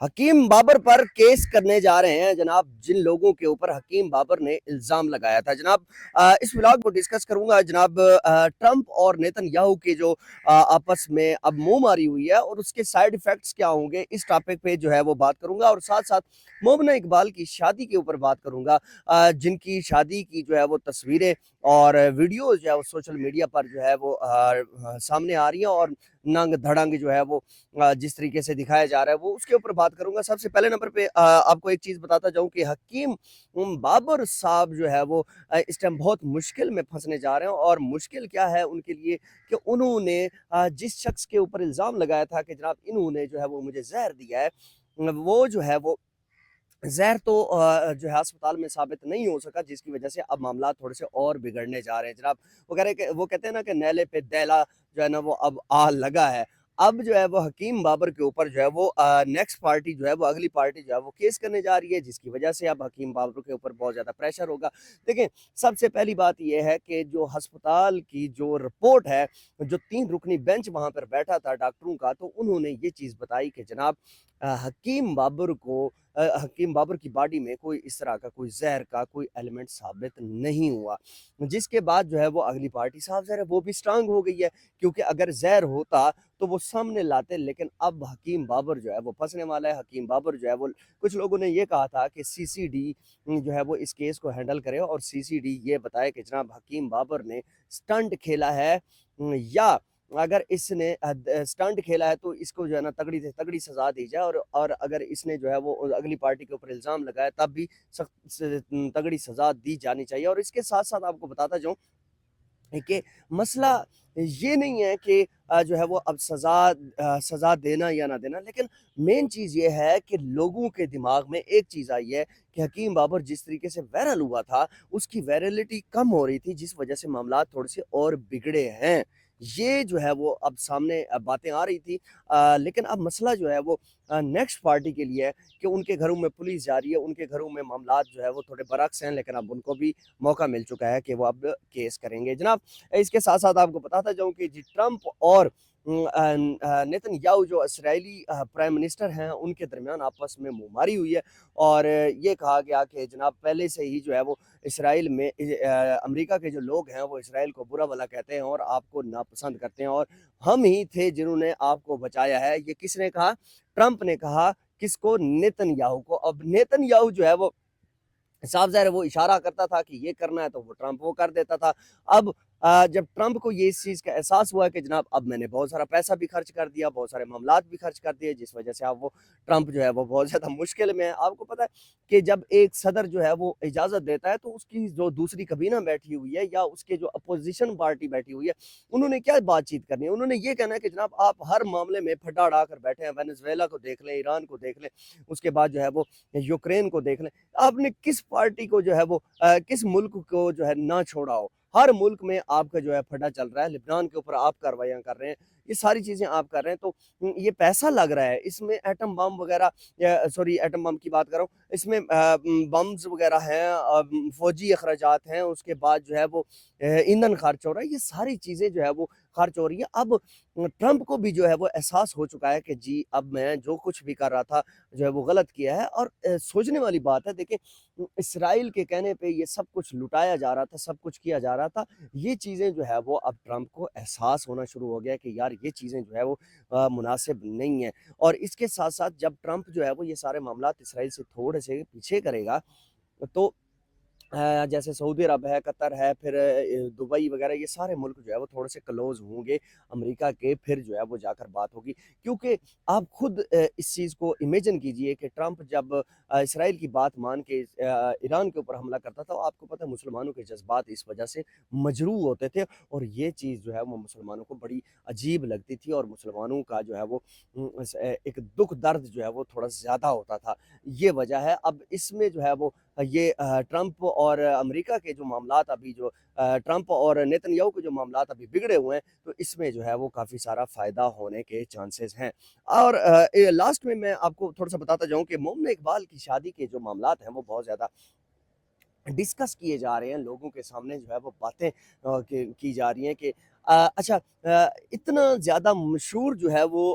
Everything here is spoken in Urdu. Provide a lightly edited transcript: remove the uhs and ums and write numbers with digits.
حکیم بابر پر کیس کرنے جا رہے ہیں جناب، جن لوگوں کے اوپر حکیم بابر نے الزام لگایا تھا جناب۔ اس ولاگ کو ڈسکس کروں گا جناب۔ ٹرمپ اور نیتن یاہو کے جو آپس میں اب منہ ماری ہوئی ہے اور اس کے سائیڈ ایفیکٹس کیا ہوں گے، اس ٹاپک پہ جو ہے وہ بات کروں گا، اور ساتھ ساتھ مبینہ اقبال کی شادی کے اوپر بات کروں گا، جن کی شادی کی جو ہے وہ تصویریں اور ویڈیوز جو ہے وہ سوشل میڈیا پر جو ہے وہ سامنے آ رہی ہیں، اور ننگ دھڑنگ جو ہے وہ جس طریقے سے دکھایا جا رہا ہے، وہ اس کے اوپر بات کروں گا۔ سب سے پہلے نمبر پہ آپ کو ایک چیز بتاتا جاؤں کہ حکیم بابر صاحب جو ہے وہ اس ٹائم بہت مشکل میں پھنسنے جا رہے ہیں، اور مشکل کیا ہے ان کے لیے کہ انہوں نے جس شخص کے اوپر الزام لگایا تھا کہ جناب انہوں نے جو ہے وہ مجھے زہر دیا ہے، وہ جو ہے وہ زہر تو جو ہے اسپتال میں ثابت نہیں ہو سکا، جس کی وجہ سے اب معاملات تھوڑے سے اور بگڑنے جا رہے ہیں جناب۔ وہ کہتے ہیں نا کہ نیلے پہ دیلا جو ہے نا وہ اب لگا ہے۔ اب جو ہے وہ حکیم بابر کے اوپر جو ہے وہ نیکسٹ پارٹی جو ہے وہ اگلی پارٹی جو ہے وہ کیس کرنے جا رہی ہے، جس کی وجہ سے اب حکیم بابر کے اوپر بہت زیادہ پریشر ہوگا۔ دیکھیں، سب سے پہلی بات یہ ہے کہ جو ہسپتال کی جو رپورٹ ہے، جو 3 رکنی بینچ وہاں پر بیٹھا تھا ڈاکٹروں کا، تو انہوں نے یہ چیز بتائی کہ جناب حکیم بابر کی باڈی میں کوئی اس طرح کا کوئی زہر کا کوئی ایلیمنٹ ثابت نہیں ہوا، جس کے بعد جو ہے وہ اگلی پارٹی صاحب زہر ہے وہ بھی سٹرانگ ہو گئی ہے، کیونکہ اگر زہر ہوتا تو وہ سامنے لاتے، لیکن اب حکیم بابر جو ہے وہ پھنسنے والا ہے۔ حکیم بابر جو ہے وہ، کچھ لوگوں نے یہ کہا تھا کہ سی سی ڈی جو ہے وہ اس کیس کو ہینڈل کرے، اور سی سی ڈی یہ بتائے کہ جناب حکیم بابر نے سٹنٹ کھیلا ہے، یا اگر اس نے سٹنٹ کھیلا ہے تو اس کو جو ہے نا تگڑی سے تگڑی سزا دی جائے، اور اگر اس نے جو ہے وہ اگلی پارٹی کے اوپر الزام لگایا تب بھی سخت سے تگڑی سزا دی جانی چاہیے۔ اور اس کے ساتھ ساتھ آپ کو بتاتا جاؤں کہ مسئلہ یہ نہیں ہے کہ جو ہے وہ اب سزا دینا یا نہ دینا، لیکن مین چیز یہ ہے کہ لوگوں کے دماغ میں ایک چیز آئی ہے کہ حکیم بابر جس طریقے سے وائرل ہوا تھا، اس کی وائرلٹی کم ہو رہی تھی، جس وجہ سے معاملات تھوڑے سے اور بگڑے ہیں۔ یہ جو ہے وہ اب سامنے باتیں آ رہی تھی، لیکن اب مسئلہ جو ہے وہ نیکسٹ پارٹی کے لیے ہے کہ ان کے گھروں میں پولیس جا رہی ہے، ان کے گھروں میں معاملات جو ہے وہ تھوڑے برعکس ہیں، لیکن اب ان کو بھی موقع مل چکا ہے کہ وہ اب کیس کریں گے جناب۔ اس کے ساتھ ساتھ آپ کو بتاتا جاؤں کہ جی ٹرمپ اور نیتن یاہو جو اسرائیلی پرائم منسٹر ہیں، ان کے درمیان آپس میں ماری ہوئی ہے، اور یہ کہا گیا کہ جناب پہلے سے ہی جو ہے وہ اسرائیل میں امریکہ کے جو لوگ ہیں وہ اسرائیل کو برا بھلا کہتے ہیں اور آپ کو ناپسند کرتے ہیں، اور ہم ہی تھے جنہوں نے آپ کو بچایا ہے۔ یہ کس نے کہا؟ ٹرمپ نے کہا۔ کس کو؟ نیتن یاہو کو۔ اب نیتن یاہو جو ہے وہ صاف ظاہر ہے وہ اشارہ کرتا تھا کہ یہ کرنا ہے تو وہ ٹرمپ وہ کر دیتا تھا۔ اب جب ٹرمپ کو یہ اس چیز کا احساس ہوا کہ جناب اب میں نے بہت سارا پیسہ بھی خرچ کر دیا، بہت سارے معاملات بھی خرچ کر دیے، جس وجہ سے اب وہ ٹرمپ جو ہے وہ بہت زیادہ مشکل میں ہے۔ آپ کو پتہ ہے کہ جب ایک صدر جو ہے وہ اجازت دیتا ہے تو اس کی جو دوسری کابینہ بیٹھی ہوئی ہے یا اس کے جو اپوزیشن پارٹی بیٹھی ہوئی ہے، انہوں نے کیا بات چیت کرنی ہے؟ انہوں نے یہ کہنا ہے کہ جناب آپ ہر معاملے میں پھڈا اڑا کر بیٹھے ہیں، وینزویلا کو دیکھ لیں، ایران کو دیکھ لیں، اس کے بعد جو ہے وہ یوکرین کو دیکھ لیں۔ آپ نے کس پارٹی کو جو ہے وہ کس ملک کو جو ہے نہ چھوڑا ہو؟ ہر ملک میں آپ کا جو ہے پھڈا چل رہا ہے، لبنان کے اوپر آپ کاروائیاں کر رہے ہیں، یہ ساری چیزیں آپ کر رہے ہیں، تو یہ پیسہ لگ رہا ہے اس میں، ایٹم بم وغیرہ، سوری ایٹم بم کی بات کر رہا ہوں، اس میں بمز وغیرہ ہیں، فوجی اخراجات ہیں، اس کے بعد جو ہے وہ ایندھن خرچ ہو رہا ہے، یہ ساری چیزیں جو ہے وہ خرچ ہو رہی ہے۔ اب ٹرمپ کو بھی جو ہے وہ احساس ہو چکا ہے کہ جی اب میں جو کچھ بھی کر رہا تھا جو ہے وہ غلط کیا ہے، اور سوچنے والی بات ہے۔ دیکھیں، اسرائیل کے کہنے پہ یہ سب کچھ لٹایا جا رہا تھا، سب کچھ کیا جا رہا تھا، یہ چیزیں جو ہے وہ اب ٹرمپ کو احساس ہونا شروع ہو گیا کہ یار یہ چیزیں جو ہے وہ مناسب نہیں ہیں۔ اور اس کے ساتھ ساتھ جب ٹرمپ جو ہے وہ یہ سارے معاملات اسرائیل سے تھوڑے سے پیچھے کرے گا، تو جیسے سعودی عرب ہے، قطر ہے، پھر دبئی وغیرہ، یہ سارے ملک جو ہے وہ تھوڑے سے کلوز ہوں گے امریکہ کے، پھر جو ہے وہ جا کر بات ہوگی۔ کیونکہ آپ خود اس چیز کو امیجن کیجئے کہ ٹرمپ جب اسرائیل کی بات مان کے ایران کے اوپر حملہ کرتا تھا، آپ کو پتہ ہے مسلمانوں کے جذبات اس وجہ سے مجروح ہوتے تھے، اور یہ چیز جو ہے وہ مسلمانوں کو بڑی عجیب لگتی تھی، اور مسلمانوں کا جو ہے وہ ایک دکھ درد جو ہے وہ تھوڑا زیادہ ہوتا تھا۔ یہ وجہ ہے۔ اب اس میں جو ہے وہ یہ ٹرمپ اور امریکہ کے جو معاملات ابھی جو ٹرمپ اور نیتن یاہو کے جو معاملات ابھی بگڑے ہوئے ہیں، تو اس میں جو ہے وہ کافی سارا فائدہ ہونے کے چانسز ہیں۔ اور لاسٹ میں آپ کو تھوڑا سا بتاتا جاؤں کہ مبینہ اقبال کی شادی کے جو معاملات ہیں وہ بہت زیادہ ڈسکس کیے جا رہے ہیں، لوگوں کے سامنے جو ہے وہ باتیں کی جا رہی ہیں کہ اچھا، اتنا زیادہ مشہور جو ہے وہ